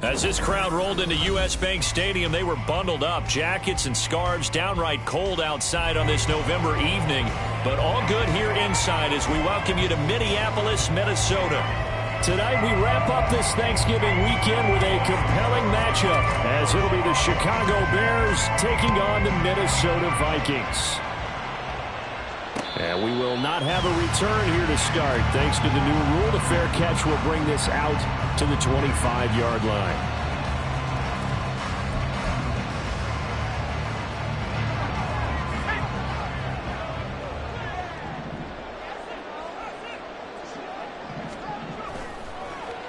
As this crowd rolled into U.S. Bank Stadium, they were bundled up, jackets and scarves, downright cold outside on this November evening. But all good here inside as we welcome you to Minneapolis, Minnesota. Tonight we wrap up this Thanksgiving weekend with a compelling matchup, as it'll be the Chicago Bears taking on the Minnesota Vikings. And we will not have a return here to start. Thanks to the new rule, the fair catch will bring this out to the 25-yard line.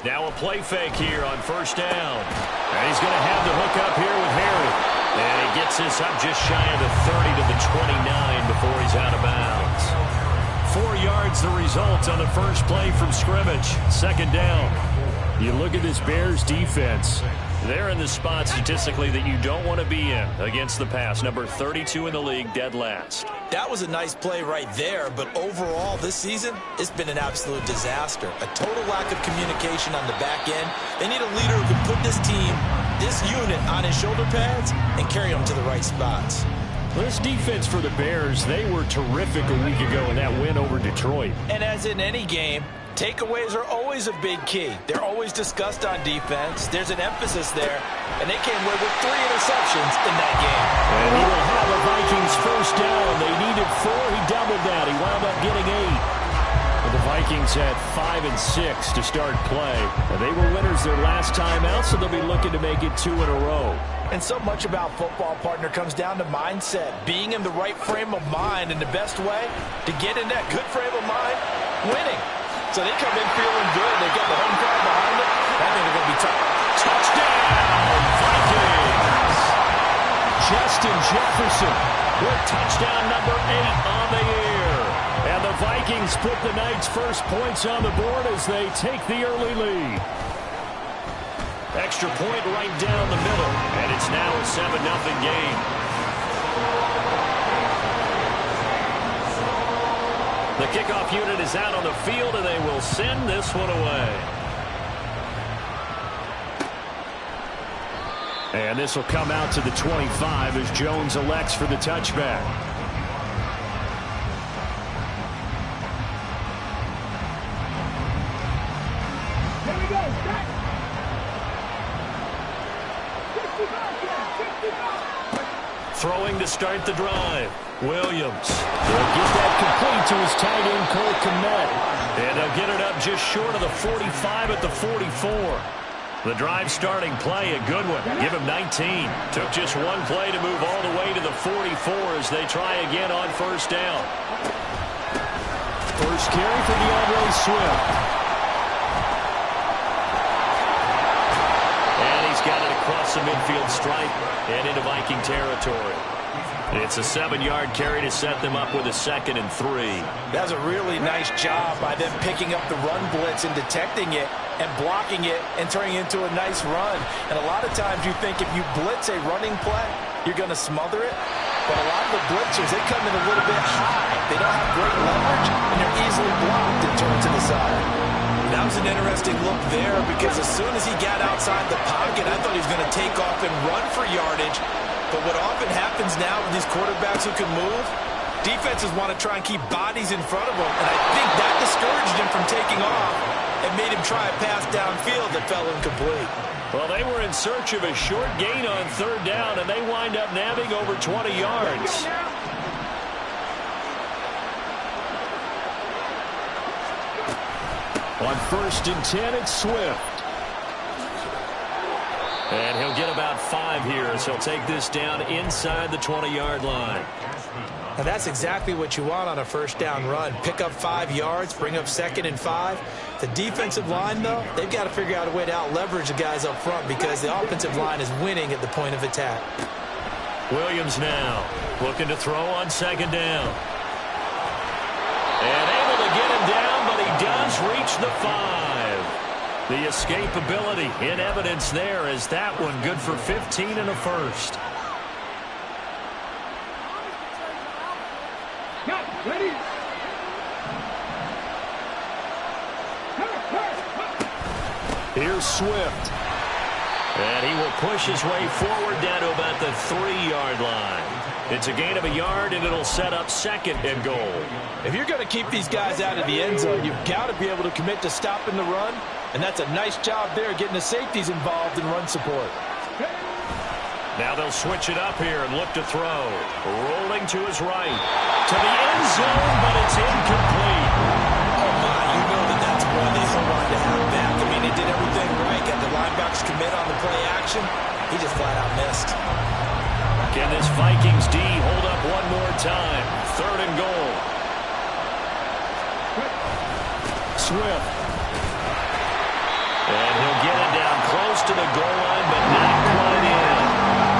Now a play fake here on first down. And he's going to have the hook up here with Harry. And he gets this up just shy of the 30 to the 29 before he's out of bounds. 4 yards the result on the first play from scrimmage. Second down. You look at this Bears defense. They're in the spot statistically that you don't want to be in against the pass. Number 32 in the league, dead last. That was a nice play right there, but overall this season, it's been an absolute disaster. A total lack of communication on the back end. They need a leader who can put this team, this unit, on his shoulder pads and carry them to the right spots. This defense for the Bears, they were terrific a week ago in that win over Detroit. And as in any game, takeaways are always a big key. They're always discussed on defense. There's an emphasis there, and they came away with 3 interceptions in that game. And he will have a Vikings first down. They needed 4. He doubled that. He wound up getting 8. But the Vikings had 5 and 6 to start play. And they were winners their last time out, so they'll be looking to make it 2 in a row. And so much about football, partner, comes down to mindset. Being in the right frame of mind, and the best way to get in that good frame of mind, winning. So they come in feeling good. They've got the home crowd behind them. I think they're going to be tough. Touchdown, Vikings! Justin Jefferson with touchdown number 8 on the year. And the Vikings put the night's first points on the board as they take the early lead. Extra point right down the middle. And it's now a 7-0 game. The kickoff unit is out on the field, and they will send this one away. And this will come out to the 25 as Jones elects for the touchback. Here we go. Throwing to start the drive. Williams. They'll get that complete to his tight end, Cole Kmet. And they'll get it up just short of the 45 at the 44. The drive starting play, a good one. Give him 19. Took just one play to move all the way to the 44 as they try again on first down. First carry for DeAndre Swift. And he's got it across the midfield stripe and into Viking territory. It's a 7-yard carry to set them up with a 2nd and 3. That's a really nice job by them picking up the run blitz and detecting it and blocking it and turning it into a nice run. And a lot of times you think if you blitz a running play, you're going to smother it. But a lot of the blitzers, they come in a little bit high. They don't have great leverage, and they're easily blocked and turned to the side. That was an interesting look there because as soon as he got outside the pocket, I thought he was going to take off and run for yardage. But what often happens now with these quarterbacks who can move, defenses want to try and keep bodies in front of them. And I think that discouraged him from taking off and made him try a pass downfield that fell incomplete. Well, they were in search of a short gain on third down, and they wind up nabbing over 20 yards. On 1st and 10, it's Swift. And he'll get about 5 here as he'll take this down inside the 20-yard line. Now that's exactly what you want on a first down run. Pick up 5 yards, bring up 2nd and 5. The defensive line, though, they've got to figure out a way to out-leverage the guys up front because the offensive line is winning at the point of attack. Williams now looking to throw on 2nd down. And able to get him down, but he does reach the 5. The escapability in evidence there as that one good for 15 and a first. Ready? Here's Swift. And he will push his way forward down to about the 3-yard line. It's a gain of a yard, and it'll set up 2nd and goal. If you're going to keep these guys out of the end zone, you've got to be able to commit to stopping the run, and that's a nice job there getting the safeties involved in run support. Now they'll switch it up here and look to throw. Rolling to his right. To the end zone, but it's incomplete. Oh, my, you know that's one they hold on to have back. I mean, they did everything right. Got the linebackers commit on the play action. He just flat out missed. Can this Vikings D hold up one more time? 3rd and goal. Swift. And he'll get it down close to the goal line, but not quite in.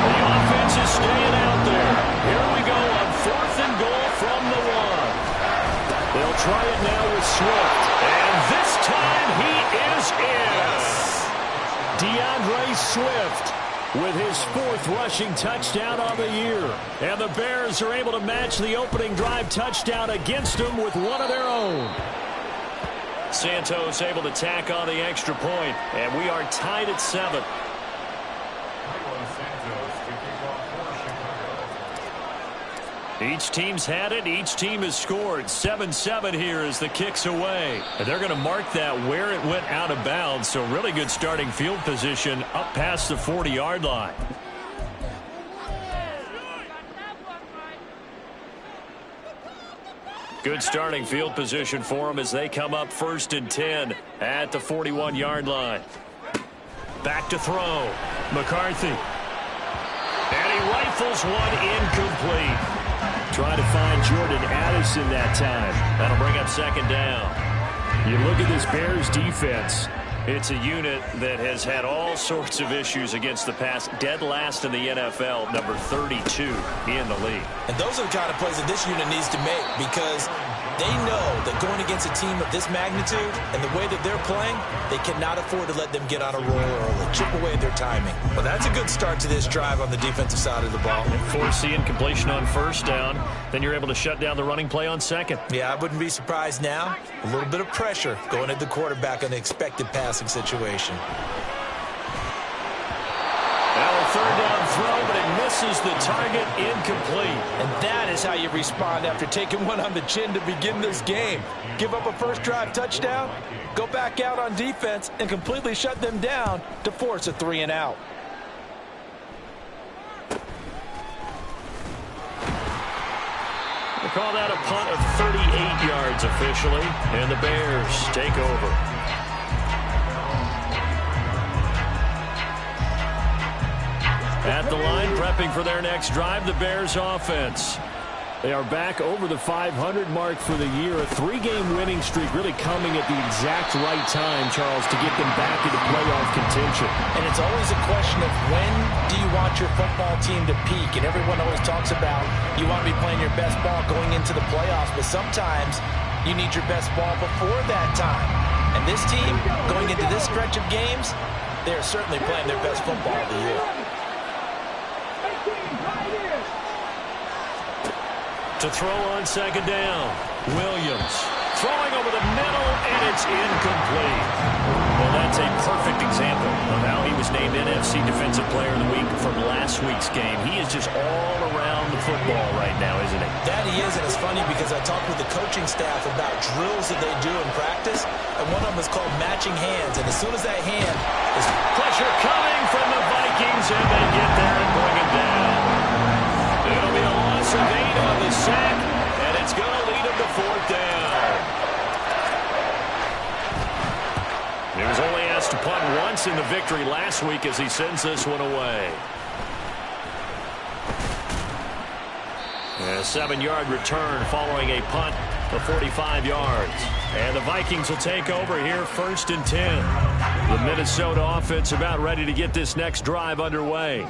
The offense is staying out there. Here we go on 4th and goal from the 1. They'll try it now with Swift. And this time he is in. DeAndre Swift with his 4th rushing touchdown on the year. And the Bears are able to match the opening drive touchdown against them with one of their own. Santos able to tack on the extra point, and we are tied at 7. Each team's had it. Each team has scored. 7-7 here as the kick's away. And they're going to mark that where it went out of bounds. So really good starting field position up past the 40-yard line. Good starting field position for them as they come up 1st and 10 at the 41-yard line. Back to throw. McCarthy. And he rifles one incomplete. Trying to find Jordan Addison that time. That'll bring up 2nd down. You look at this Bears defense. It's a unit that has had all sorts of issues against the pass. Dead last in the NFL, number 32 in the league. And those are the kind of plays that this unit needs to make because they know that going against a team of this magnitude and the way that they're playing, they cannot afford to let them get on a roll early, chip away at their timing. Well, that's a good start to this drive on the defensive side of the ball. And force the incompletion on 1st down. Then you're able to shut down the running play on 2nd. Yeah, I wouldn't be surprised now. A little bit of pressure going at the quarterback in an expected passing situation. Now a 3rd down throw, but it misses the target, incomplete. And that is how you respond after taking one on the chin to begin this game. Give up a first drive touchdown, go back out on defense, and completely shut them down to force a 3 and out. They call that a punt of 38 yards officially, and the Bears take over. At the line, prepping for their next drive, the Bears offense. They are back over the 500 mark for the year. A 3-game winning streak really coming at the exact right time, Charles, to get them back into playoff contention. And it's always a question of when do you want your football team to peak? And everyone always talks about you want to be playing your best ball going into the playoffs, but sometimes you need your best ball before that time. And this team, going into this stretch of games, they're certainly playing their best football of the year. To throw on 2nd down, Williams throwing over the middle, and it's incomplete. Well, that's a perfect example of how he was named NFC Defensive Player of the Week from last week's game. He is just all around the football right now, isn't he? That he is, and it's funny because I talked with the coaching staff about drills that they do in practice, and one of them is called matching hands, and as soon as that hand is... Pressure coming from the Vikings, and they get there and bring it down. It'll be a loss of 8 on the sack, and it's going to lead him to 4th down. He was only asked to punt once in the victory last week as he sends this one away. And a 7-yard return following a punt of 45 yards. And the Vikings will take over here 1st and 10. The Minnesota offense about ready to get this next drive underway.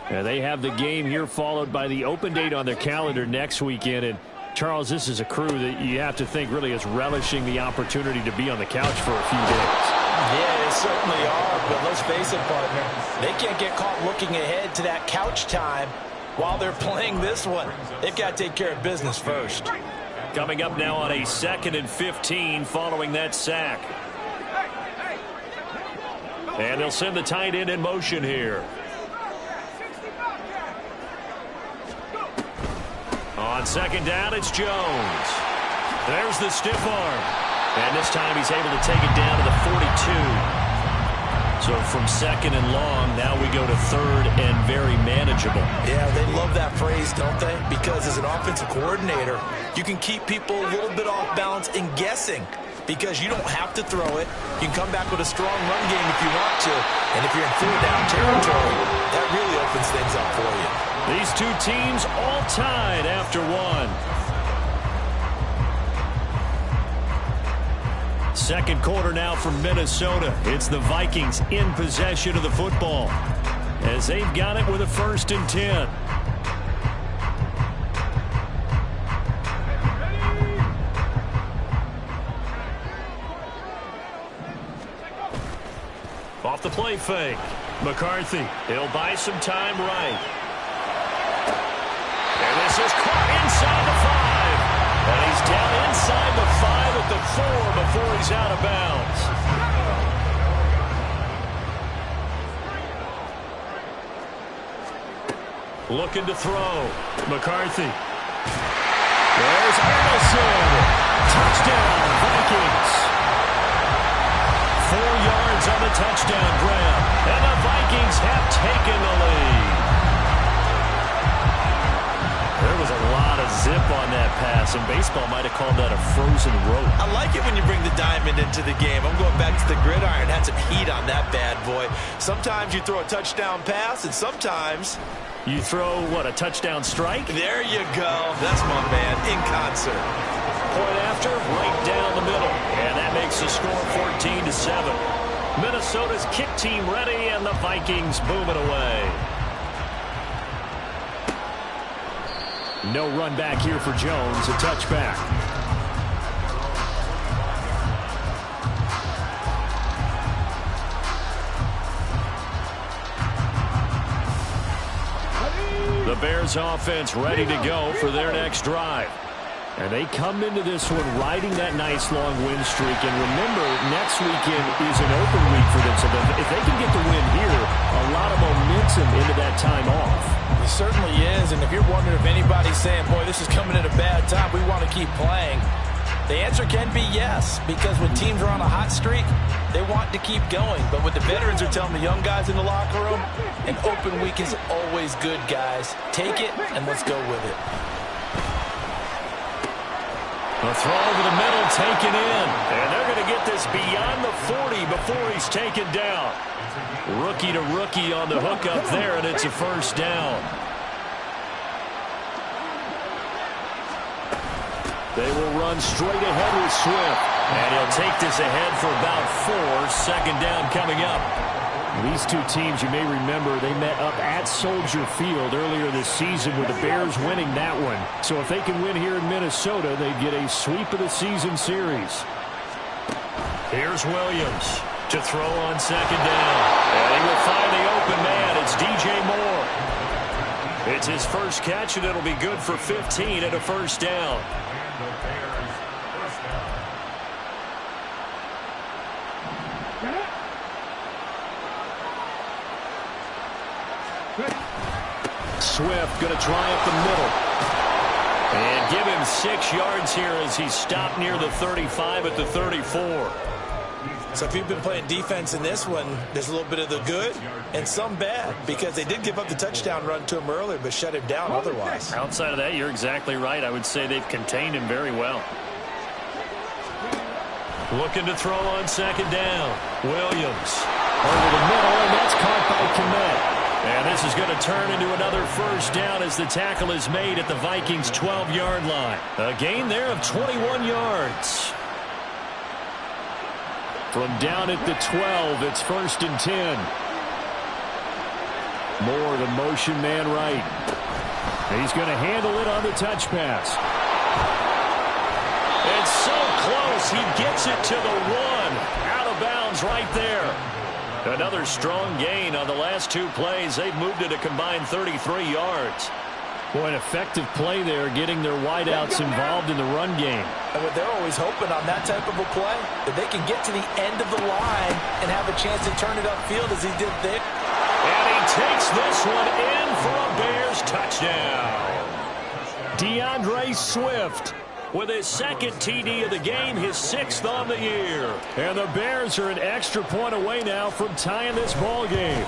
And they have the game here followed by the open date on their calendar next weekend. And Charles, this is a crew that you have to think really is relishing the opportunity to be on the couch for a few days. Yeah, they certainly are, but let's face it, partner. They can't get caught looking ahead to that couch time while they're playing this one. They've got to take care of business first. Coming up now on a 2nd and 15 following that sack. And they'll send the tight end in motion here. On second down, it's Jones. There's the stiff arm. And this time he's able to take it down to the 42. So from second and long, now we go to third and very manageable. Yeah, they love that phrase, don't they? Because as an offensive coordinator, you can keep people a little bit off balance and guessing because you don't have to throw it. You can come back with a strong run game if you want to. And if you're in third down territory, that really opens things up for you. These two teams all tied after one. Second quarter now from Minnesota. It's the Vikings in possession of the football as they've got it with a 1st and 10. Off the play fake. McCarthy, he'll buy some time right. And this is caught inside the 5. And he's down inside the 5 at the 4 before he's out of bounds. Looking to throw. McCarthy. There's Arneson. Touchdown, Vikings. 4 yards on the touchdown grab. And the Vikings have taken the lead. There was a lot of zip on that pass, and baseball might have called that a frozen rope. I like it when you bring the diamond into the game. I'm going back to the gridiron. Had some heat on that bad boy. Sometimes you throw a touchdown pass, and sometimes you throw, what, a touchdown strike? There you go. That's my man, in concert. Point after, right down the middle. And that makes the score 14-7. Minnesota's kick team ready, and the Vikings booming away. No run back here for Jones, a touchback. The Bears offense ready to go for their next drive. And they come into this one riding that nice long win streak. And remember, next weekend is an open week for them. So if they can get the win here, a lot of momentum into that time off. It certainly is, and if you're wondering if anybody's saying, boy, this is coming at a bad time, we want to keep playing, the answer can be yes, because when teams are on a hot streak, they want to keep going. But what the veterans are telling the young guys in the locker room, an open week is always good, guys. Take it, and let's go with it. A throw over the middle, taken in, and they're going to get this beyond the 40 before he's taken down. Rookie to rookie on the hook up there, and it's a 1st down. They will run straight ahead with Swift, and he'll take this ahead for about 4. 2nd down coming up. These two teams, you may remember, they met up at Soldier Field earlier this season with the Bears winning that one. So if they can win here in Minnesota, they get a sweep of the season series. Here's Williams to throw on 2nd down. And he will find the open man. It's DJ Moore. It's his first catch, and it'll be good for 15 and a 1st down. Swift going to try up the middle. And give him 6 yards here as he's stopped near the 35 at the 34. So if you've been playing defense in this one, there's a little bit of the good and some bad, because they did give up the touchdown run to him earlier but shut him down otherwise. Outside of that, you're exactly right. I would say they've contained him very well. Looking to throw on 2nd down. Williams over the middle, and that's caught by Kmet. And this is going to turn into another 1st down as the tackle is made at the Vikings' 12-yard line. A gain there of 21 yards. From down at the 12, it's 1st and 10. Moore, the motion man right. He's going to handle it on the touch pass. It's so close, he gets it to the 1. Out of bounds right there. Another strong gain on the last 2 plays. They've moved it a combined 33 yards. Boy, an effective play there, getting their wideouts involved in the run game. And what they're always hoping on that type of a play, that they can get to the end of the line and have a chance to turn it upfield as he did there. And he takes this one in for a Bears touchdown. DeAndre Swift with his second TD of the game, his 6th on the year. And the Bears are an extra point away now from tying this ball game.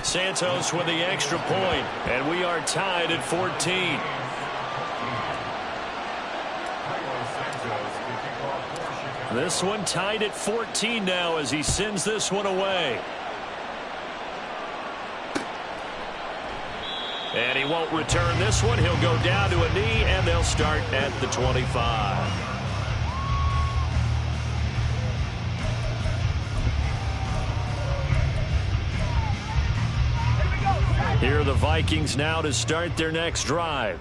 Santos with the extra point, and we are tied at 14. This one tied at 14 now as he sends this one away. And he won't return this one. He'll go down to a knee, and they'll start at the 25. Here are the Vikings now to start their next drive.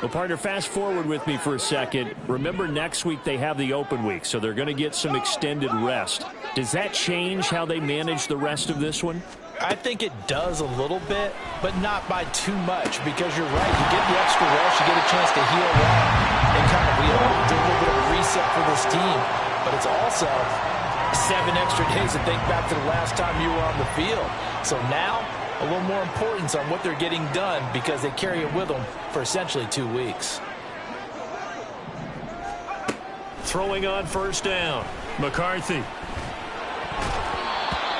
Well, partner, fast forward with me for a second. Remember, next week they have the open week, so they're going to get some extended rest. Does that change how they manage the rest of this one? I think it does a little bit, but not by too much, because you're right. You get the extra rest, you get a chance to heal up and kind of do a little bit of a reset for this team. But it's also 7 extra days to think back to the last time you were on the field. So now, a little more importance on what they're getting done because they carry it with them for essentially 2 weeks. Throwing on first down, McCarthy.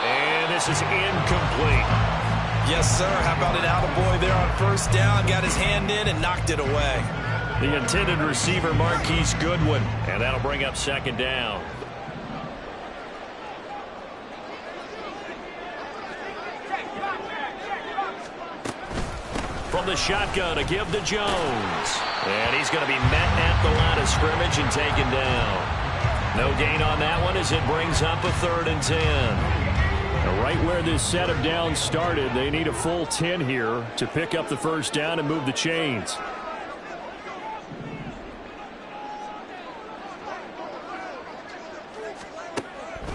And this is incomplete. Yes, sir. How about an attaboy there on first down? Got his hand in and knocked it away. The intended receiver, Marquise Goodwin. And that'll bring up second down. From the shotgun, a give to Jones. And he's going to be met at the line of scrimmage and taken down. No gain on that one as it brings up a 3rd and 10. Now, right where this set of downs started, they need a full 10 here to pick up the first down and move the chains.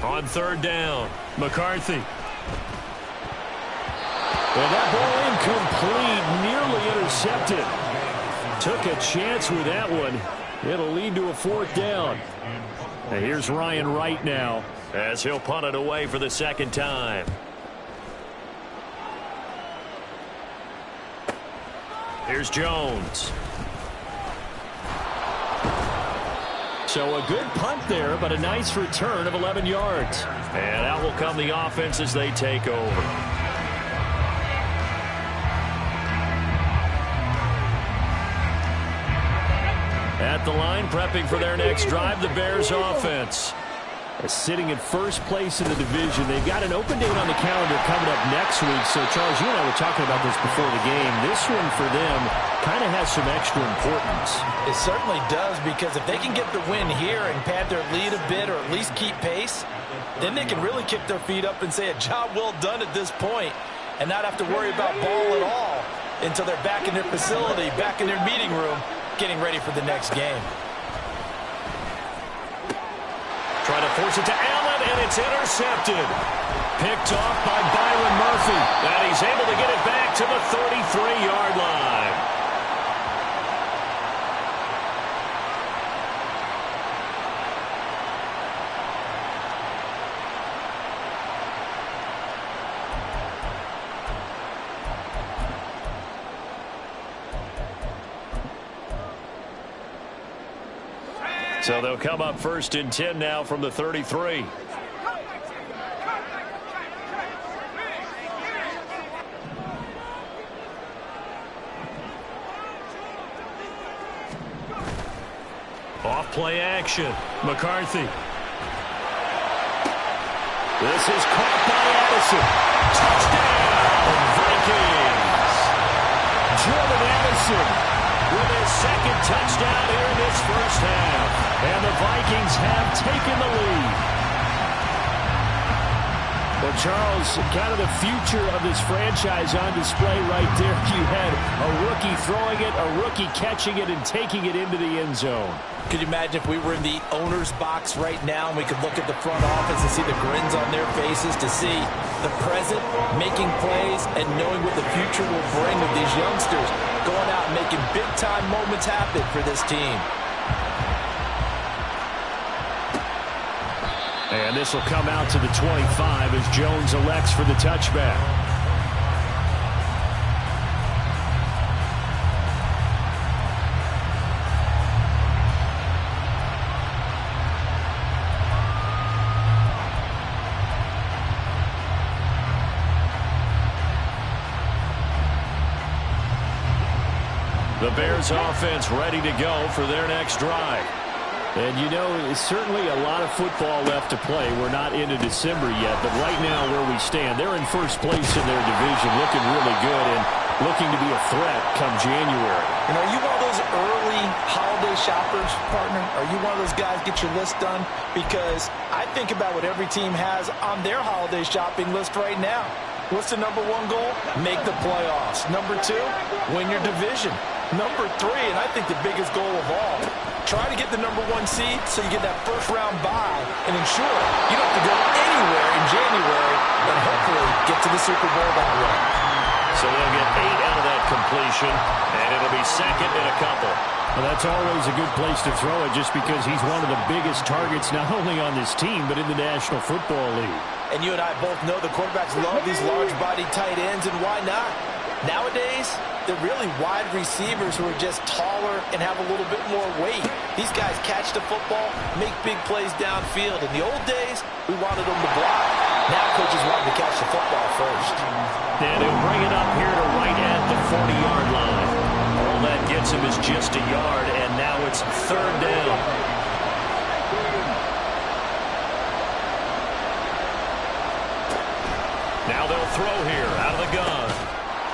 On 3rd down, McCarthy. Well, that ball incomplete, nearly intercepted. Took a chance with that one. It'll lead to a 4th down. And here's Ryan Wright now as he'll punt it away for the 2nd time. Here's Jones. So a good punt there, but a nice return of 11 yards. And out will come the offense as they take over. At the line, prepping for their next drive, the Bears offense. Sitting in first place in the division. They've got an open date on the calendar coming up next week. So, Charles, you and I were talking about this before the game. This one for them kind of has some extra importance. It certainly does, because if they can get the win here and pad their lead a bit or at least keep pace, then they can really kick their feet up and say a job well done at this point and not have to worry about ball at all until they're back in their facility, back in their meeting room, getting ready for the next game. Trying to force it to Allen, and it's intercepted. Picked off by Byron Murphy. And he's able to get it back to the 33-yard line. So they'll come up 1st and 10 now from the 33. Off play action. McCarthy. This is caught by Addison. Touchdown, Vikings. Jordan Addison with his 2nd touchdown here in this first half. And the Vikings have taken the lead. Well, Charles, kind of the future of this franchise on display right there. You had a rookie throwing it, a rookie catching it, and taking it into the end zone. Could you imagine if we were in the owner's box right now and we could look at the front office and see the grins on their faces, to see the present, making plays, and knowing what the future will bring with these youngsters going out and making big-time moments happen for this team. And this will come out to the 25 as Jones elects for the touchback. The Bears offense ready to go for their next drive. And, you know, it's certainly a lot of football left to play. We're not into December yet, but right now where we stand, they're in first place in their division, looking really good and looking to be a threat come January. And are you one of those early holiday shoppers, partner? Are you one of those guys get your list done? Because I think about what every team has on their holiday shopping list right now. What's the number one goal? Make the playoffs. Number two, win your division. Number three, and I think the biggest goal of all, try to get the number one seed so you get that first round bye and ensure you don't have to go anywhere in January and hopefully get to the Super Bowl that way. So they'll get 8 out of that completion, and it'll be second and a couple. Well, that's always a good place to throw it just because he's one of the biggest targets not only on this team but in the National Football League. And you and I both know the quarterbacks love these large-bodied tight ends, and why not? Nowadays, they're really wide receivers who are just taller and have a little bit more weight. These guys catch the football, make big plays downfield. In the old days, we wanted them to block. Now coaches want them to catch the football first. And he'll bring it up here to right at the 40-yard line. All that gets him is just a yard, and now it's third down. Now they'll throw here out of the gun.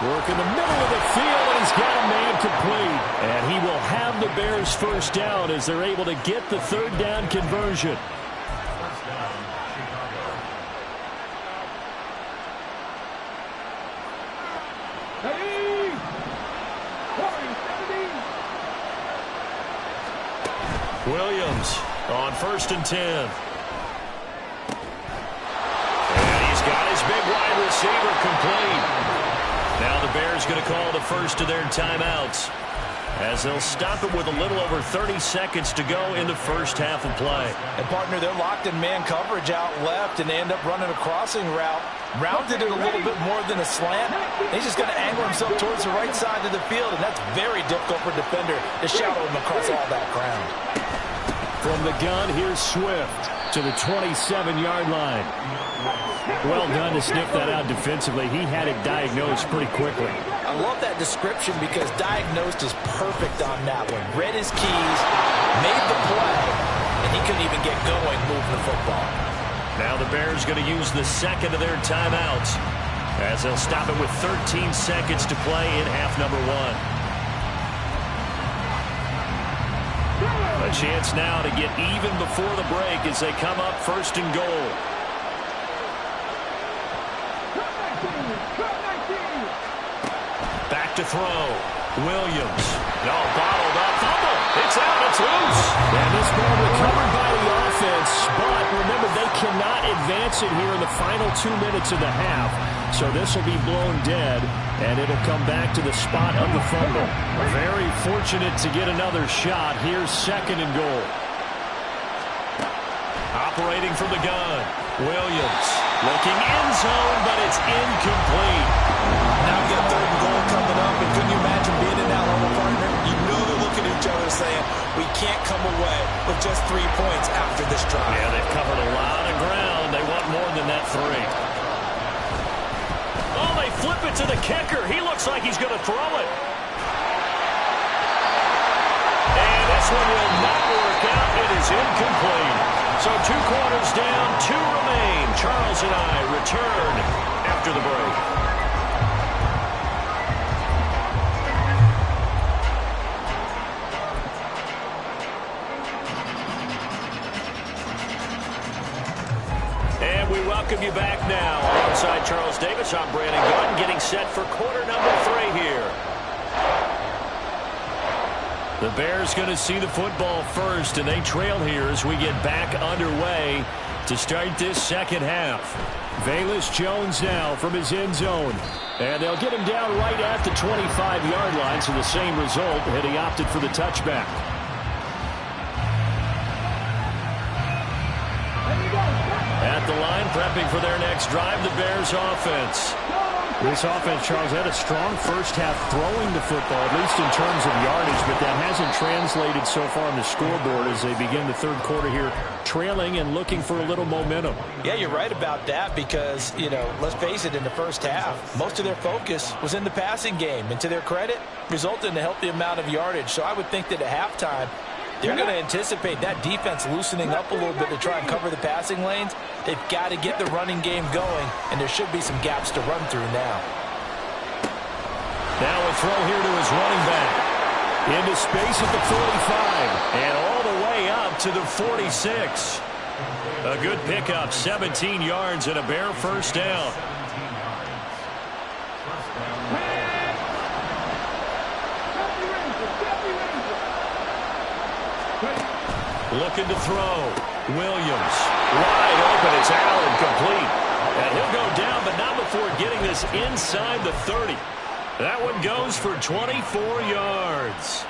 Work in the middle of the field, and he's got a man complete. And he will have the Bears first down as they're able to get the third down conversion. Williams on 1st and 10. And he's got his big wide receiver complete. Now the Bears going to call the first of their timeouts as they'll stop it with a little over 30 seconds to go in the first half of play. And, partner, they're locked in man coverage out left, and they end up running a crossing route. Rounded it a little bit more than a slant. He's just going to angle himself towards the right side of the field, and that's very difficult for a defender to shadow him across all that ground. From the gun, here's Swift to the 27-yard line. Well done to sniff that out defensively. He had it diagnosed pretty quickly. I love that description because diagnosed is perfect on that one. Read his keys, made the play, and he couldn't even get going moving the football. Now the Bears going to use the second of their timeouts as they'll stop it with 13 seconds to play in half number one. A chance now to get even before the break as they come up 1st and goal. Back to throw. Williams. No, bottled up. Fumble. It's out. It's loose. And this ball recovered by the offense. But remember, they cannot advance it here in the final 2 minutes of the half. So this will be blown dead, and it'll come back to the spot of the fumble. Very fortunate to get another shot. Here's 2nd and goal. Operating from the gun. Williams looking end zone, but it's incomplete. Now we got 3rd and goal coming up, and couldn't you imagine being in that level, partner? You know they're looking at each other saying, we can't come away with just 3 points after this drive. Yeah, they've covered a lot of ground. They want more than that 3. Oh, they flip it to the kicker. He looks like he's going to throw it. And this one will not work out. It is incomplete. So 2 quarters down, 2 remain. Charles and I return after the break. And we welcome welcome you back now. Alongside Charles Davis, I'm Brandon Gunn, getting set for quarter number 3 here. The Bears going to see the football first, and they trail here as we get back underway to start this second half. Velus Jones now from his end zone. And they'll get him down right at the 25-yard line, so the same result had he opted for the touchback. At the line, prepping for their next drive, the Bears offense. This offense, Charles, had a strong first half throwing the football, at least in terms of yardage, but that hasn't translated so far on the scoreboard as they begin the third quarter here, trailing and looking for a little momentum. Yeah, you're right about that because, let's face it, in the first half, most of their focus was in the passing game. And to their credit, resulted in a healthy amount of yardage. So I would think that at halftime, they're going to anticipate that defense loosening up a little bit to try and cover the passing lanes. They've got to get the running game going, and there should be some gaps to run through now. Now a throw here to his running back. Into space at the 45, and all the way up to the 46. A good pickup, 17 yards and a Bear first down. Looking to throw. Williams. Wide open. It's Allen, complete. And he'll go down, but not before getting this inside the 30. That one goes for 24 yards.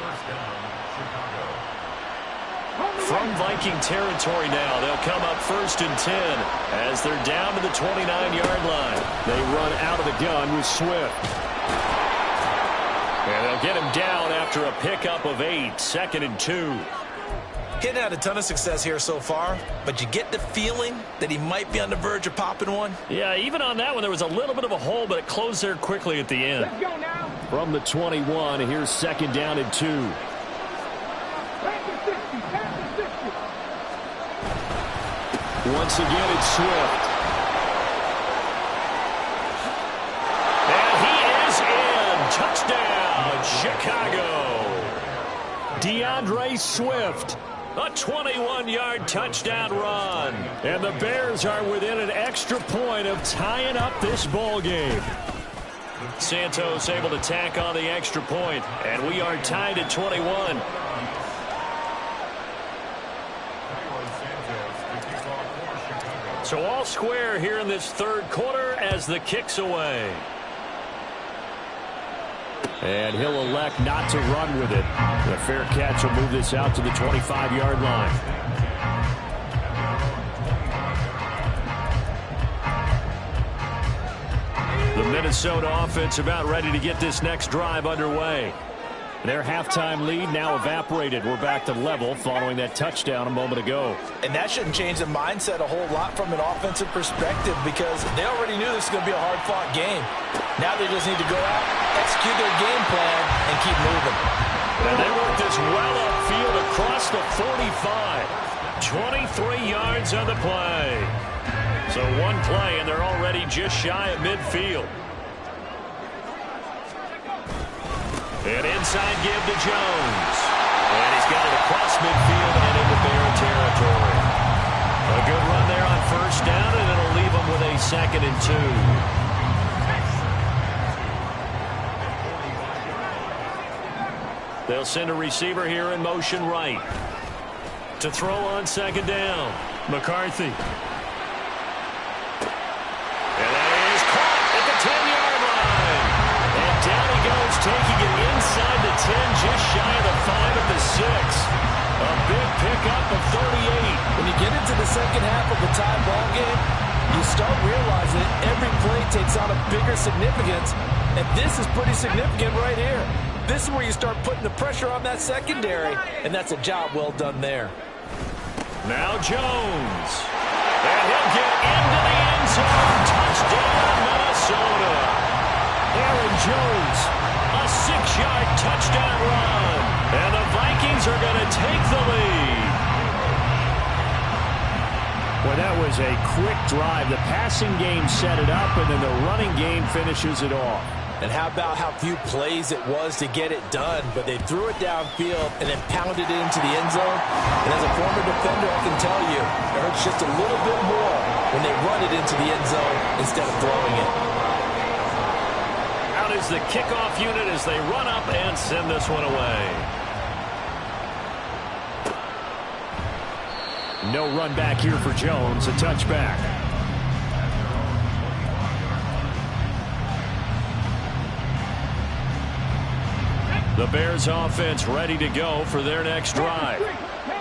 From Viking territory now, they'll come up 1st and 10 as they're down to the 29-yard line. They run out of the gun with Swift. And they'll get him down after a pickup of 8, 2nd and 2. Hitting had a ton of success here so far, but you get the feeling that he might be on the verge of popping one. Yeah, even on that one, there was a little bit of a hole, but it closed there quickly at the end. Let's go now. From the 21, here's 2nd down and 2. Back to 60. Back to 60. Once again, it's Swift. And he is in. Touchdown, Chicago. DeAndre Swift. A 21-yard touchdown run. And the Bears are within an extra point of tying up this ball game. Santos able to tack on the extra point, and we are tied at 21. So all square here in this third quarter as the kick's away. And he'll elect not to run with it. The fair catch will move this out to the 25-yard line. The Minnesota offense about ready to get this next drive underway. Their halftime lead now evaporated. We're back to level following that touchdown a moment ago. And that shouldn't change the mindset a whole lot from an offensive perspective because they already knew this was going to be a hard-fought game. Now they just need to go out, execute their game plan, and keep moving. And they work this well upfield across the 45. 23 yards on the play. So one play, and they're already just shy of midfield. And inside give to Jones. And he's got it across midfield and into Bear territory. A good run there on 1st down, and it'll leave them with a 2nd and 2. They'll send a receiver here in motion right. To throw on 2nd down. McCarthy. And that is caught at the 10-yard line. And down he goes, taking it inside the 10, just shy of the 5 at the 6. A big pickup of 38. When you get into the second half of a tie ball game, you start realizing every play takes on a bigger significance, and this is pretty significant right here. This is where you start putting the pressure on that secondary, and that's a job well done there. Now Jones. And he'll get into the end zone. Touchdown, Minnesota. Aaron Jones, a 6-yard touchdown run. And the Vikings are going to take the lead. Well, that was a quick drive. The passing game set it up, and then the running game finishes it off. And how about how few plays it was to get it done, but they threw it downfield and then pounded it into the end zone. And as a former defender, I can tell you, it hurts just a little bit more when they run it into the end zone instead of throwing it. Out is the kickoff unit as they run up and send this one away. No run back here for Jones, a touchback. The Bears offense ready to go for their next drive.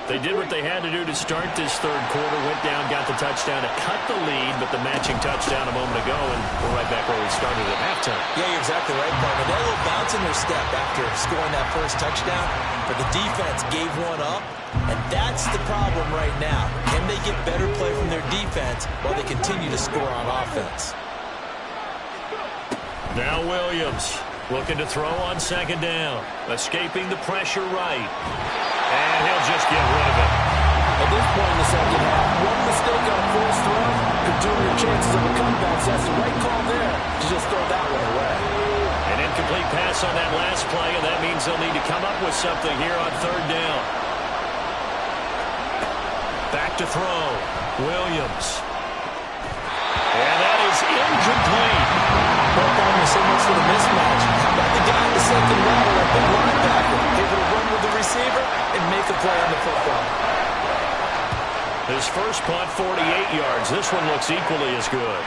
They did what they had to do to start this third quarter, went down, got the touchdown to cut the lead, but the matching touchdown a moment ago, and we're right back where we started at halftime. Yeah, you're exactly right, partner. They had a little bounce in their step after scoring that first touchdown, but the defense gave one up, and that's the problem right now. Can they get better play from their defense while they continue to score on offense? Now Williams looking to throw on second down, escaping the pressure right. And he'll just get rid of it. At this point in the second half, one mistake on a forced throw could doom your chances of a comeback. So that's the right call there to just throw that one away. An incomplete pass on that last play, and that means they'll need to come up with something here on third down. Back to throw. Williams. And that is incomplete. Both on the signals for the mismatch. How about the guy in the second level, that big linebacker, able to run with the receiver and make a play on the football? His first punt, 48 yards. This one looks equally as good.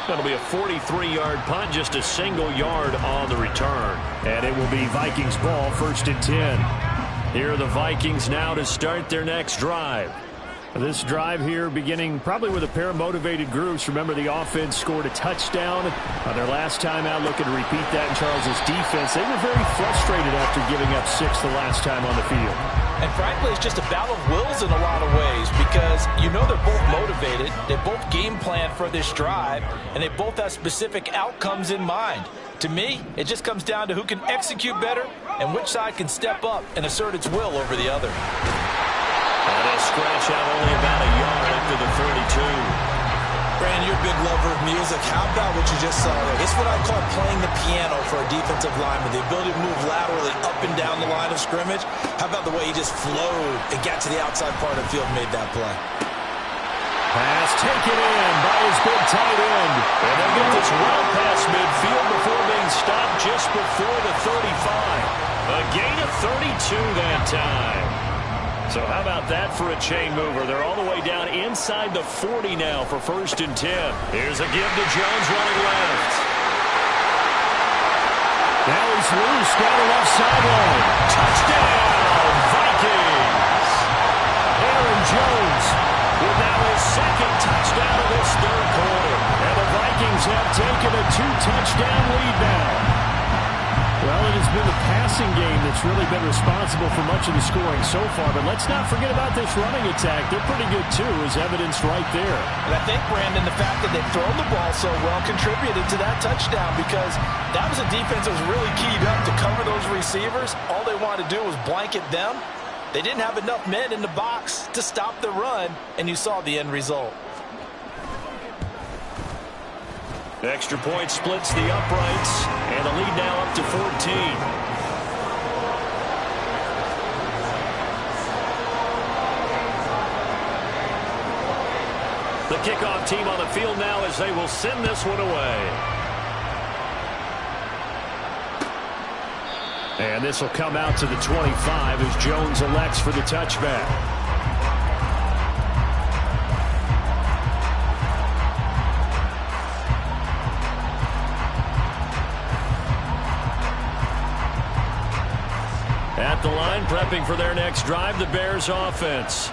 That'll be a 43-yard punt, just a single yard on the return. And it will be Vikings ball, 1st and 10. Here are the Vikings now to start their next drive. This drive here beginning probably with a pair of motivated groups. Remember, the offense scored a touchdown on their last time out, looking to repeat that in Charles's defense. They were very frustrated after giving up 6 the last time on the field. And frankly, it's just a battle of wills in a lot of ways because you know they're both motivated, they both game plan for this drive, and they both have specific outcomes in mind. To me, it just comes down to who can execute better and which side can step up and assert its will over the other. And a scratch out only about a yard after the 32. Brandon, you're a big lover of music. How about what you just saw there? This is what I call playing the piano for a defensive lineman. The ability to move laterally up and down the line of scrimmage. How about the way he just flowed and got to the outside part of the field and made that play? Pass taken in by his big tight end. And they'll get this well past midfield before being stopped just before the 35. A gain of 32 that time. So how about that for a chain mover? They're all the way down inside the 40 now for 1st and 10. Here's a give to Jones running left. Now he's loose down the left sideline. Touchdown, Vikings! Aaron Jones with now his 2nd touchdown of this third quarter. And the Vikings have taken a 2-touchdown lead now. Well, it has been the passing game that's really been responsible for much of the scoring so far. But let's not forget about this running attack. They're pretty good, too, as evidenced right there. And I think, Brandon, the fact that they've thrown the ball so well contributed to that touchdown because that was a defense that was really keyed up to cover those receivers. All they wanted to do was blanket them. They didn't have enough men in the box to stop the run, and you saw the end result. Extra point splits the uprights, and the lead now up to 14. The kickoff team on the field now as they will send this one away. And this will come out to the 25 as Jones elects for the touchback. At the line, prepping for their next drive, the Bears offense.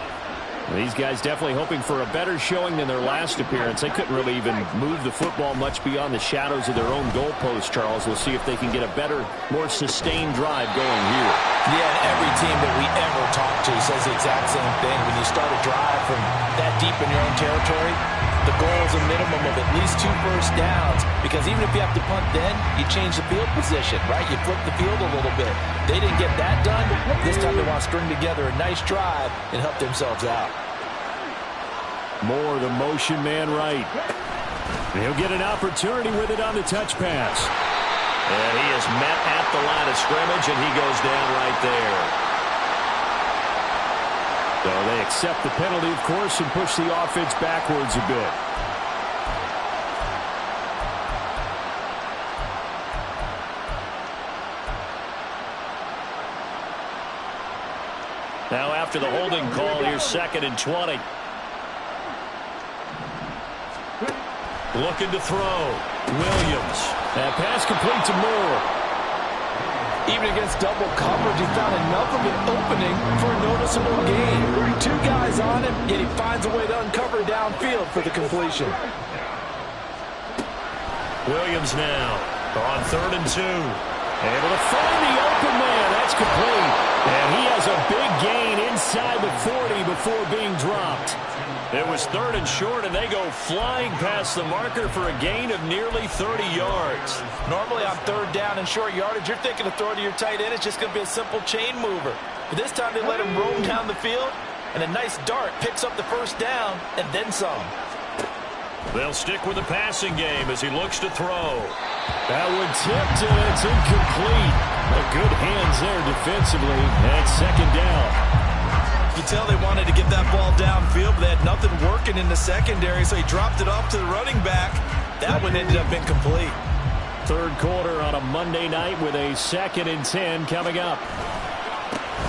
These guys definitely hoping for a better showing than their last appearance. They couldn't really even move the football much beyond the shadows of their own goalpost, Charles. We'll see if they can get a better, more sustained drive going here. Yeah, and every team that we ever talk to says the exact same thing. When you start a drive from that deep in your own territory, the goal is a minimum of at least 2 first downs, because even if you have to punt then, you change the field position, right? You flip the field a little bit. They didn't get that done. This time they want to string together a nice drive and help themselves out. More the motion man right. He'll get an opportunity with it on the touch pass. And he is met at the line of scrimmage, and he goes down right there. So they accept the penalty, of course, and push the offense backwards a bit. Now after the holding call, here's 2nd and 20. Looking to throw. Williams. That pass complete to Moore. Even against double coverage, he found enough of an opening for a noticeable gain. 2 guys on him, yet he finds a way to uncover downfield for the completion. Williams now on 3rd and 2. Able to find the open man. That's complete. And he has a big gain inside the 40 before being dropped. It was 3rd and short, and they go flying past the marker for a gain of nearly 30 yards. Normally on 3rd down and short yardage, you're thinking of throwing to your tight end. It's just going to be a simple chain mover. But this time they let him roam down the field, and a nice dart picks up the 1st down and then some. They'll stick with the passing game as he looks to throw. That one tipped, and it's incomplete. Good hands there defensively, and 2nd down. You tell they wanted to get that ball downfield, but they had nothing working in the secondary, so he dropped it off to the running back. That one ended up incomplete. 3rd quarter on a Monday night with a 2nd and 10 coming up.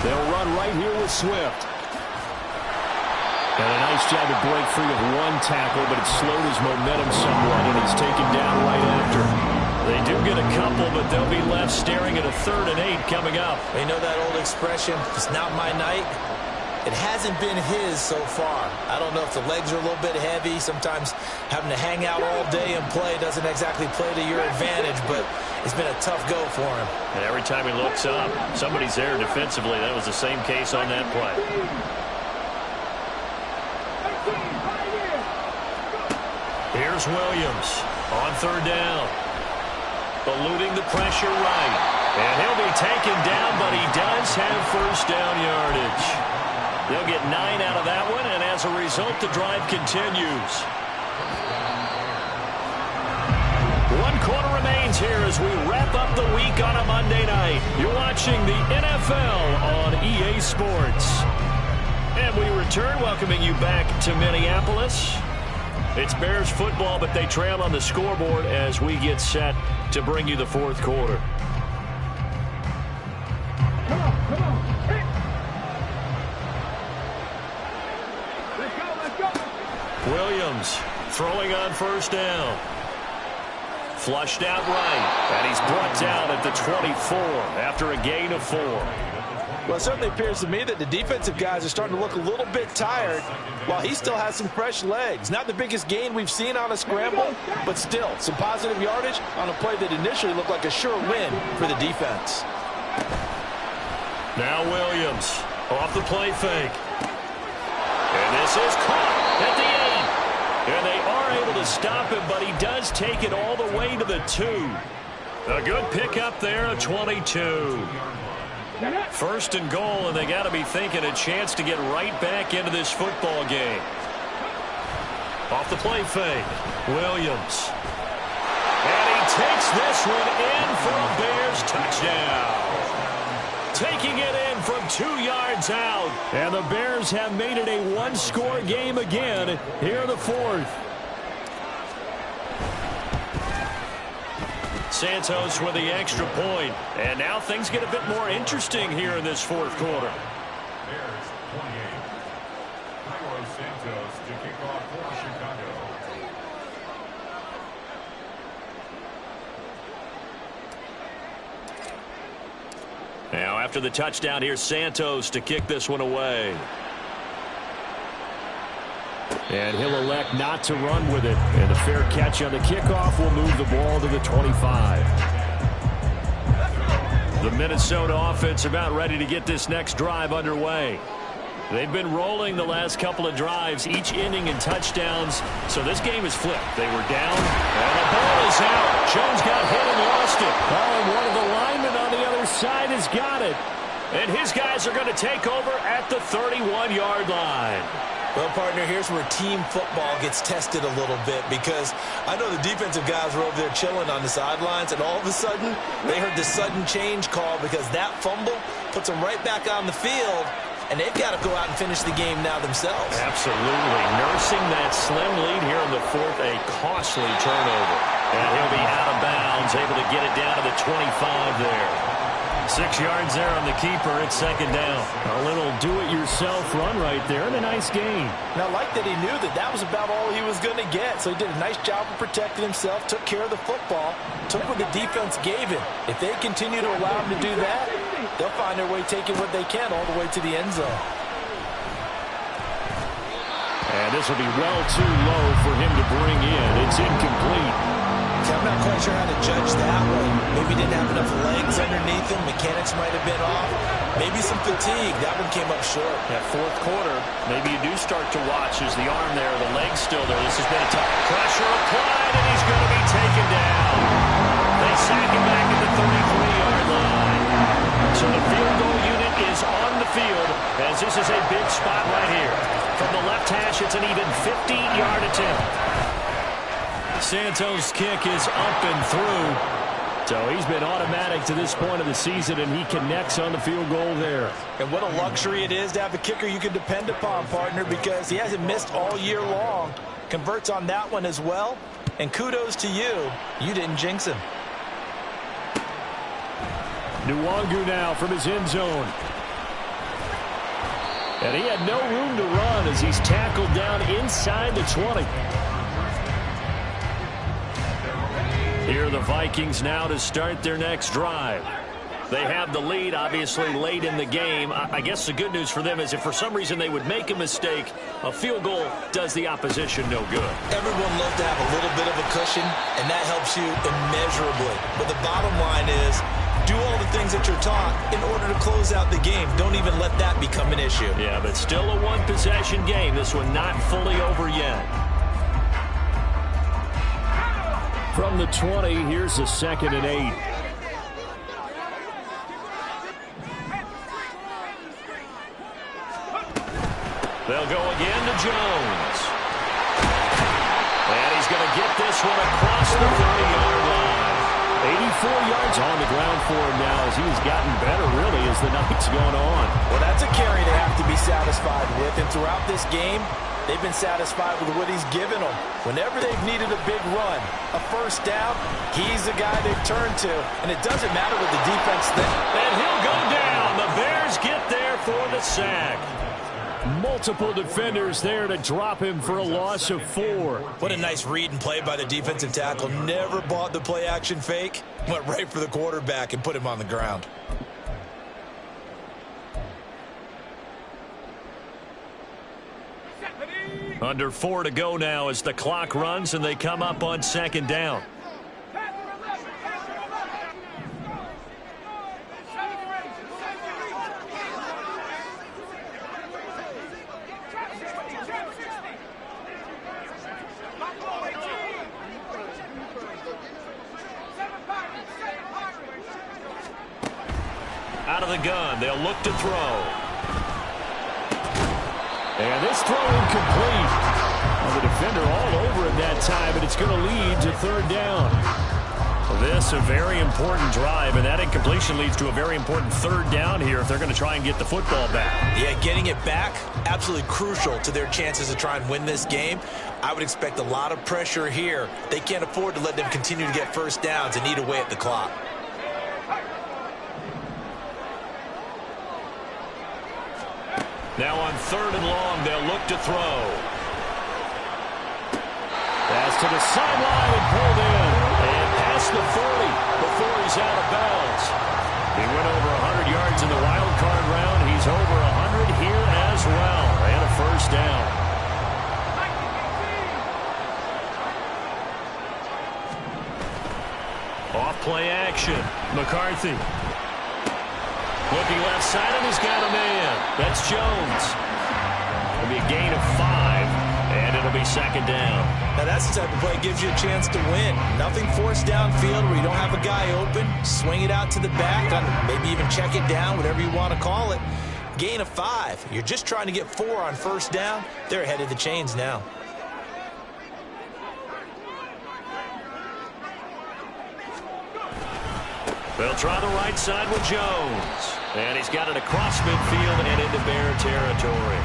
They'll run right here with Swift. And a nice job to break free of 1 tackle, but it slowed his momentum somewhat, and he's taken down right after. They do get a couple, but they'll be left staring at a 3rd and 8 coming up. You know that old expression, it's not my night? It hasn't been his so far. I don't know if the legs are a little bit heavy. Sometimes having to hang out all day and play doesn't exactly play to your advantage, but it's been a tough go for him. And every time he looks up, somebody's there defensively. That was the same case on that play. Here's Williams on 3rd down. Eluding the pressure right. And he'll be taken down, but he does have 1st down yardage. They'll get 9 out of that one, and as a result, the drive continues. 1 quarter remains here as we wrap up the week on a Monday night. You're watching the NFL on EA Sports. And we return, welcoming you back to Minneapolis. It's Bears football, but they trail on the scoreboard as we get set to bring you the 4th quarter. Come on. Hey. Let's go. Williams throwing on 1st down. Flushed out right, and he's brought down at the 24 after a gain of 4. Well, it certainly appears to me that the defensive guys are starting to look a little bit tired while he still has some fresh legs. Not the biggest gain we've seen on a scramble, but still some positive yardage on a play that initially looked like a sure win for the defense. Now Williams off the play fake. And this is caught at the 8. And they are able to stop him, but he does take it all the way to the 2. A good pickup there, a 22. 1st and goal, and they got to be thinking a chance to get right back into this football game. Off the play fake, Williams. And he takes this one in for a Bears touchdown. Taking it in from 2 yards out. And the Bears have made it a 1-score game again here in the 4th. Santos with the extra point. And now things get a bit more interesting here in this 4th quarter. Bears 28. Cairo Santos to kick off for Chicago. Now after the touchdown, here's Santos to kick this one away. And he'll elect not to run with it. And a fair catch on the kickoff will move the ball to the 25. The Minnesota offense about ready to get this next drive underway. They've been rolling the last couple of drives, each ending in touchdowns. So this game is flipped. They were down, and the ball is out. Jones got hit and lost it. Oh, and one of the linemen on the other side has got it. And his guys are going to take over at the 31-yard line. Well, partner, here's where team football gets tested a little bit, because I know the defensive guys were over there chilling on the sidelines, and all of a sudden they heard the sudden change call because that fumble puts them right back on the field. and they've got to go out and finish the game now themselves. Absolutely. Nursing that slim lead here in the fourth, a costly turnover. And he'll be out of bounds, able to get it down to the 25 there. 6 yards there on the keeper. It's second down. A little do-it-yourself run right there and a nice gain. And I like that he knew that that was about all he was going to get. So he did a nice job of protecting himself, took care of the football, took what the defense gave him. If they continue to allow him to do that, they'll find their way taking what they can all the way to the end zone. And this will be well too low for him to bring in. It's incomplete. I'm not quite sure how to judge that one. Maybe didn't have enough legs underneath him. Mechanics might have been off. Maybe some fatigue. That one came up short. That fourth quarter, maybe you do start to watch as the arm there, the leg's still there. This has been a tough pressure applied, and he's going to be taken down. They sack him back at the 33-yard line. So the field goal unit is on the field as this is a big spot right here. From the left hash, it's an even 50-yard attempt. Santos' kick is up and through. So he's been automatic to this point of the season, and he connects on the field goal there. And what a luxury it is to have a kicker you can depend upon, partner, because he hasn't missed all year long. Converts on that one as well. And kudos to you. You didn't jinx him. Nwangu now from his end zone. And he had no room to run as he's tackled down inside the 20. Here are the Vikings now to start their next drive. They have the lead, obviously, late in the game. I guess the good news for them is if for some reason they would make a mistake, a field goal does the opposition no good. Everyone loves to have a little bit of a cushion, and that helps you immeasurably. But the bottom line is, do all the things that you're taught in order to close out the game. Don't even let that become an issue. Yeah, but still a one-possession game. This one not fully over yet. From the 20, here's a 2nd and 8. They'll go again to Jones. And he's going to get this one across the 30-yard line. 84 yards on the ground for him now as he's gotten better, really, as the night's gone on. Well, that's a carry they have to be satisfied with. And throughout this game, they've been satisfied with what he's given them. Whenever they've needed a big run, a first down, he's the guy they've turned to. And it doesn't matter what the defense thinks. And he'll go down. The Bears get there for the sack. Multiple defenders there to drop him for a loss of 4. What a nice read and play by the defensive tackle. Never bought the play-action fake. Went right for the quarterback and put him on the ground. Under 4 to go now as the clock runs and they come up on 2nd down. Out of the gun, they'll look to throw. And this throw incomplete. Well, the defender all over it that time, but it's going to lead to 3rd down. This a very important drive, and that incompletion leads to a very important 3rd down here if they're going to try and get the football back. Yeah, getting it back, absolutely crucial to their chances to try and win this game. I would expect a lot of pressure here. They can't afford to let them continue to get first downs and eat away at the clock. Now on 3rd and long, they'll look to throw. Pass to the sideline and pulled in. And past the 40 before he's out of bounds. He went over 100 yards in the wild card round. He's over 100 here as well. And a first down. Off play action. McCarthy. Looking left side, and he's got a man. That's Jones. It'll be a gain of 5, and it'll be 2nd down. Now, that's the type of play that gives you a chance to win. Nothing forced downfield where you don't have a guy open. Swing it out to the back, maybe even check it down, whatever you want to call it. Gain of 5. You're just trying to get 4 on first down. They're ahead of the chains now. They'll try the right side with Jones. And he's got it across midfield and into Bear territory.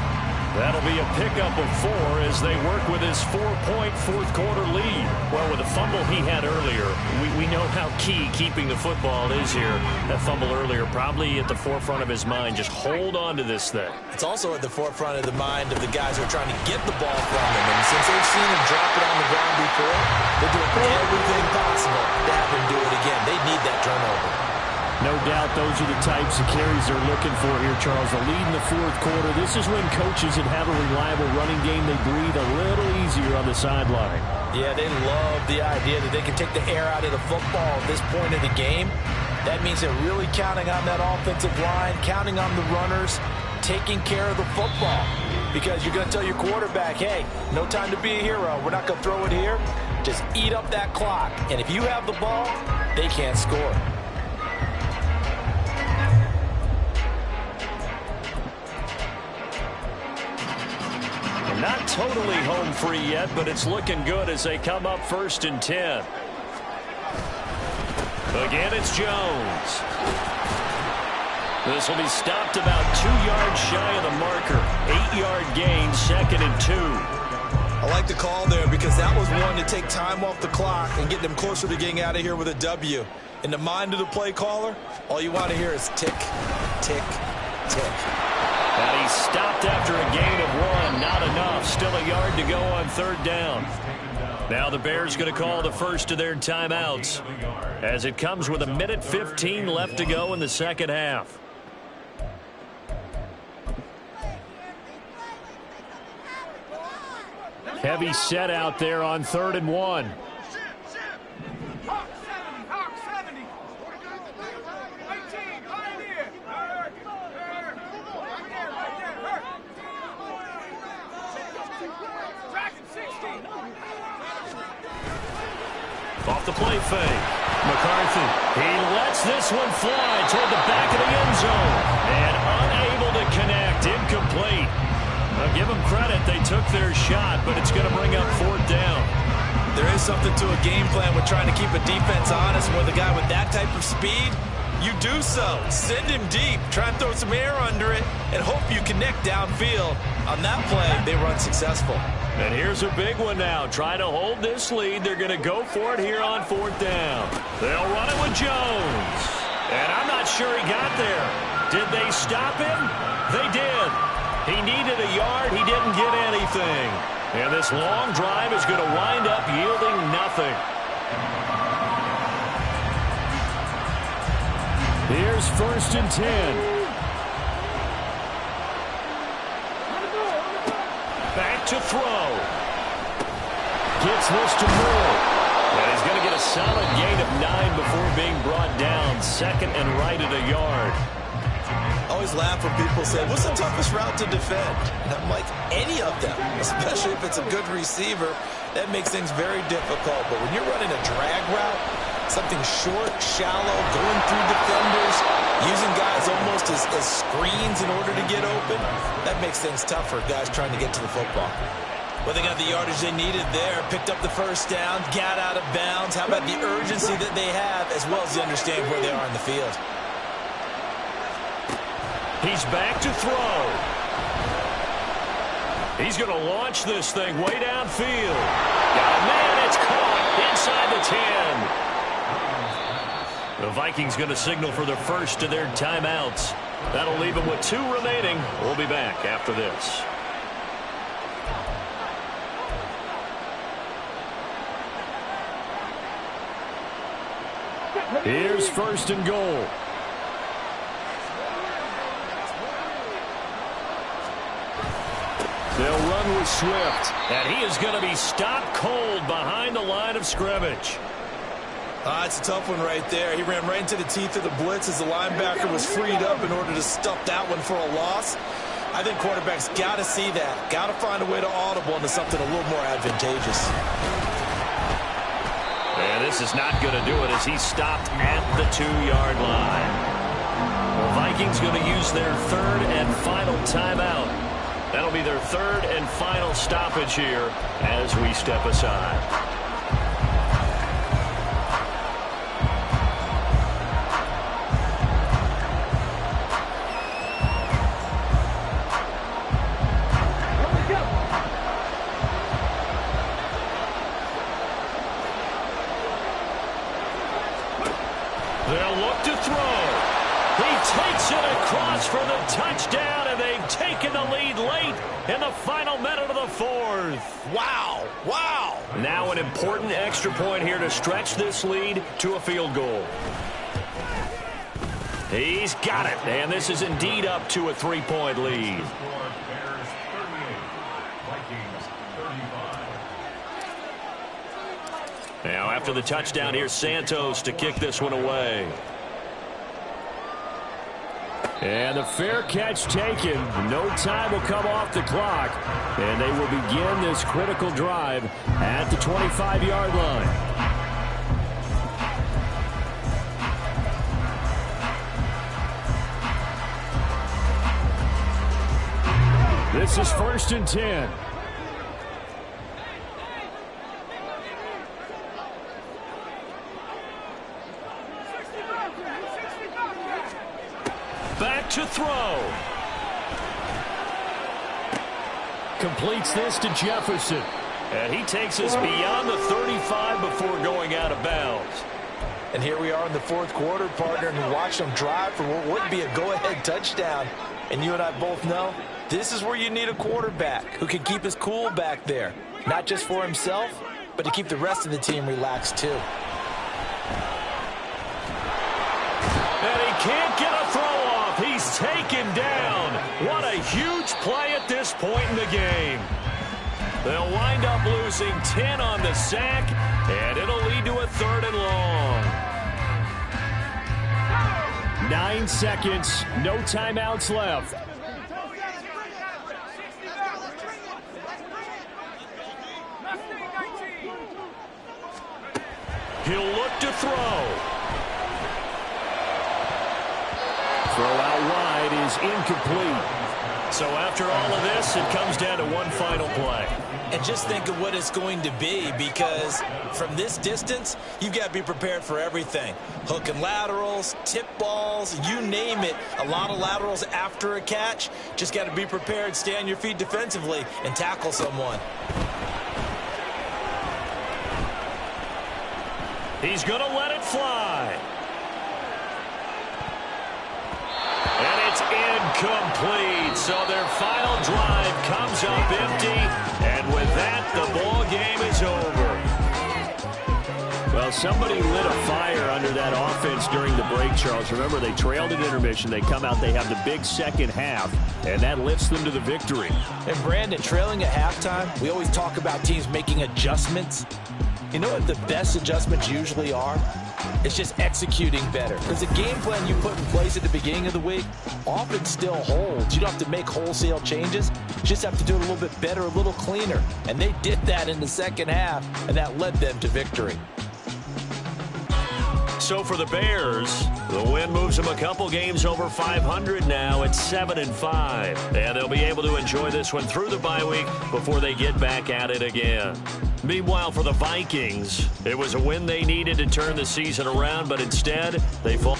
That'll be a pickup of 4 as they work with his 4-point fourth-quarter lead. Well, with the fumble he had earlier, we know how key keeping the football is here. That fumble earlier probably at the forefront of his mind. Just hold on to this thing. It's also at the forefront of the mind of the guys who are trying to get the ball from him. And since they've seen him drop it on the ground before, they're doing everything possible to have him do it again. They need that turnover. No doubt those are the types of carries they're looking for here, Charles. The lead in the fourth quarter. This is when coaches that have a reliable running game, they breathe a little easier on the sideline. Yeah, they love the idea that they can take the air out of the football at this point of the game. That means they're really counting on that offensive line, counting on the runners, taking care of the football. Because you're going to tell your quarterback, hey, no time to be a hero. We're not going to throw it here. Just eat up that clock. And if you have the ball, they can't score. Not totally home free yet, but it's looking good as they come up 1st and 10. Again, it's Jones. This will be stopped about 2 yards shy of the marker. 8-yard gain, 2nd and 2. I like the call there because that was one to take time off the clock and get them closer to getting out of here with a W. In the mind of the play caller, all you want to hear is tick, tick, tick. And he stopped after a gain of 1. Not enough. Still a yard to go on 3rd down. Now the Bears going to call the first of their timeouts as it comes with 1:15 left to go in the second half. Heavy set out there on 3rd and 1. Off the play fake. McCarthy. He lets this one fly toward the back of the end zone. And unable to connect. Incomplete. Now give them credit. They took their shot, but it's going to bring up 4th down. There is something to a game plan with trying to keep a defense honest. With a guy with that type of speed, you do so. Send him deep. Try and throw some air under it and hope you connect downfield. On that play, they run successful. And here's a big one now. Trying to hold this lead. They're going to go for it here on 4th down. They'll run it with Jones. And I'm not sure he got there. Did they stop him? They did. He needed a yard. He didn't get anything. And this long drive is going to wind up yielding nothing. Here's 1st and 10. Back to throw. Gets this to Moore. And he's going to get a solid gain of 9 before being brought down. 2nd and right at a yard. I always laugh when people say, what's the toughest route to defend? And I'm like, any of them, especially if it's a good receiver. That makes things very difficult. But when you're running a drag route, something short, shallow, going through defenders, using guys almost as screens in order to get open, that makes things tough for guys trying to get to the football. Well, they got the yardage they needed there, picked up the 1st down, got out of bounds. How about the urgency that they have, as well as they understand where they are in the field? He's back to throw. He's going to launch this thing way downfield. Oh, man, it's caught inside the 10. The Vikings going to signal for their first of their timeouts. That'll leave them with 2 remaining. We'll be back after this. Here's 1st and goal. They'll run with Swift. And he is going to be stopped cold behind the line of scrimmage. It's a tough one right there. He ran right into the teeth of the blitz as the linebacker was freed up in order to stuff that one for a loss. I think quarterbacks got to see that. Got to find a way to audible into something a little more advantageous. And this is not going to do it as he's stopped at the 2-yard line. The Vikings going to use their 3rd and final timeout. That'll be their 3rd and final stoppage here as we step aside. goes for the touchdown, and they've taken the lead late in the final minute of the fourth. Wow. Wow. Now an important extra point here to stretch this lead to a field goal. He's got it, and this is indeed up to a 3-point lead. Bears 38, Vikings 35. Now after the touchdown, here's Santos to kick this one away. And the fair catch taken. No time will come off the clock. And they will begin this critical drive at the 25-yard line. This is 1st and 10. Back to throw. Completes this to Jefferson. And he takes us beyond the 35 before going out of bounds. And here we are in the fourth quarter, partner, and we watched them drive for what would be a go-ahead touchdown. And you and I both know this is where you need a quarterback who can keep his cool back there. Not just for himself, but to keep the rest of the team relaxed too. And he can't get a throw off. He's taken down. What a huge play at this point in the game. They'll wind up losing 10 on the sack, and it'll lead to a 3rd and long. 9 seconds, no timeouts left. He'll look to throw. Throw out wide is incomplete. So after all of this, it comes down to one final play. And just think of what it's going to be, because from this distance, you've got to be prepared for everything. Hook and laterals, tip balls, you name it. A lot of laterals after a catch. Just got to be prepared, stay on your feet defensively, and tackle someone. He's going to let it fly. And it's incomplete. So their final drive comes up empty. And with that, the ball game is over. Well, somebody lit a fire under that offense during the break, Charles. Remember, they trailed at intermission. They come out, they have the big second half, and that lifts them to the victory. And Brandon, trailing at halftime, we always talk about teams making adjustments. You know what the best adjustments usually are? It's just executing better. Because the game plan you put in place at the beginning of the week often still holds. You don't have to make wholesale changes. You just have to do it a little bit better, a little cleaner. And they did that in the second half, and that led them to victory. So for the Bears, the win moves them a couple games over 500 now at 7-5. And they'll be able to enjoy this one through the bye week before they get back at it again. Meanwhile, for the Vikings, it was a win they needed to turn the season around, but instead they fall.